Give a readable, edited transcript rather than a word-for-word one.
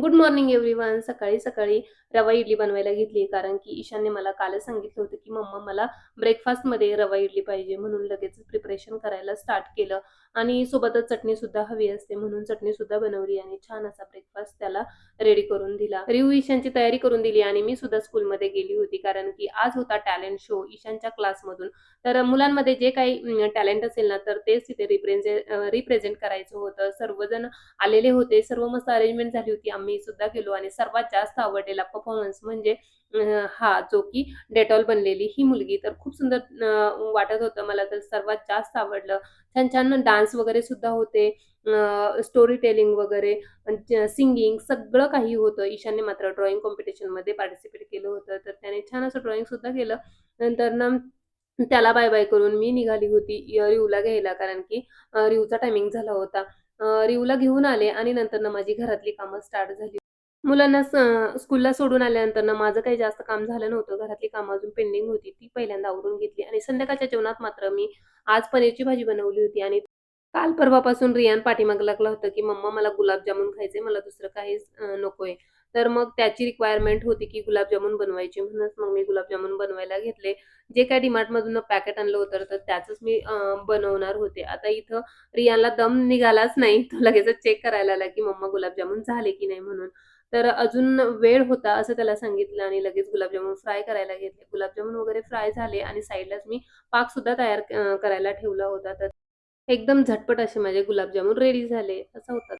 Good morning everyone. सकाळी रवा इडली बनवायला घेतली कारण की ईशानने मला कालच सांगितलं होतं, की "मम्मा मला ब्रेकफास्टमध्ये रवा इडली पाहिजे." म्हणून लगेच प्रिपरेशन करायला स्टार्ट केलं आणि सोबतच चटणीसुद्धा हवी असते म्हणून चटणीसुद्धा बनवली आणि छान असा ब्रेकफास्ट त्याला रेडी करून दिला. रिहू ईशानची तयारी करून दिली आणि मी सुद्धा स्कूलमध्ये गेली होती कारण की आज होता टॅलेंट शो ईशानच्या क्लासमधून. तर मुलांमध्ये जे काही टॅलेंट असेल ना, तर तेच तिथे रिप्रेझेंट करायचं होतं. सर्वजण आलेले होते. सर्व मस्त अरेंजमेंट झाली होती. आम्ही सुद्धा गेलो आणि सर्वात जास्त आवडलेला परफॉर्मन्स म्हणजे हा जो की डेटॉल बनलेली ही मुलगी. तर खूप सुंदर वाटत होतं मला तर सर्वात जास्त आवडलं. छान-छान डान्स वगैरे सुद्धा होते. स्टोरी टेलिंग वगैरे, सिंगिंग सगळं काही होतं. ईशानने मात्र ड्रॉइंग कॉम्पिटिशनमध्ये पार्टिसिपेट केलं होतं. तर त्याने छान असं ड्रॉइंग सुद्धा केलं. नंतर ना त्याला बाय-बाय करून मी निघाली होती रिहूला घ्यायला कारण की रिहूचा टायमिंग झाला होता. रिहूला घेऊन आले आणि नंतर माझी घरातली कामं स्टार्ट झाली. मुलांना स्कूलला सोडून आल्यानंतर माझं काही जास्त काम झालं नव्हतं. घरातली कामं अजून पेंडिंग होती. ती पहिल्यांदा आवरून घेतली आणि संध्याकाळच्या जेवणात मात्र मी आज पनीरची भाजी बनवली होती आणि काल परवापासून रियान पाठीमागे लागला होता, की "मम्मा मला गुलाबजामुन खायचे, मला दुसरं काहीच नकोय." तर मग त्याची रिक्वायरमेंट होती, की गुलाबजामुन बनवायची. म्हणूनच मग मी गुलाबजामुन बनवायला घेतले. जे काही DMartमधून पॅकेट आणलं होतं, तर त्याचंच मी बनवणार होते. आता इथं रियानला दम निघालाच नाही. तो लगेचच चेक करायला आला, की "मम्मा गुलाबजामुन झाले की नाही?" म्हणून. तर अजून वेळ होता असं त्याला सांगितलं आणि लगेच गुलाबजामुन फ्राय करायला घेतले. गुलाबजामुन वगैरे फ्राय झाले आणि साइडलाच मी पाकसुद्धा तयार करायला ठेवला होता. तर एकदम झटपट असे माझे गुलाबजामुन रेडी झाले. असं होतं.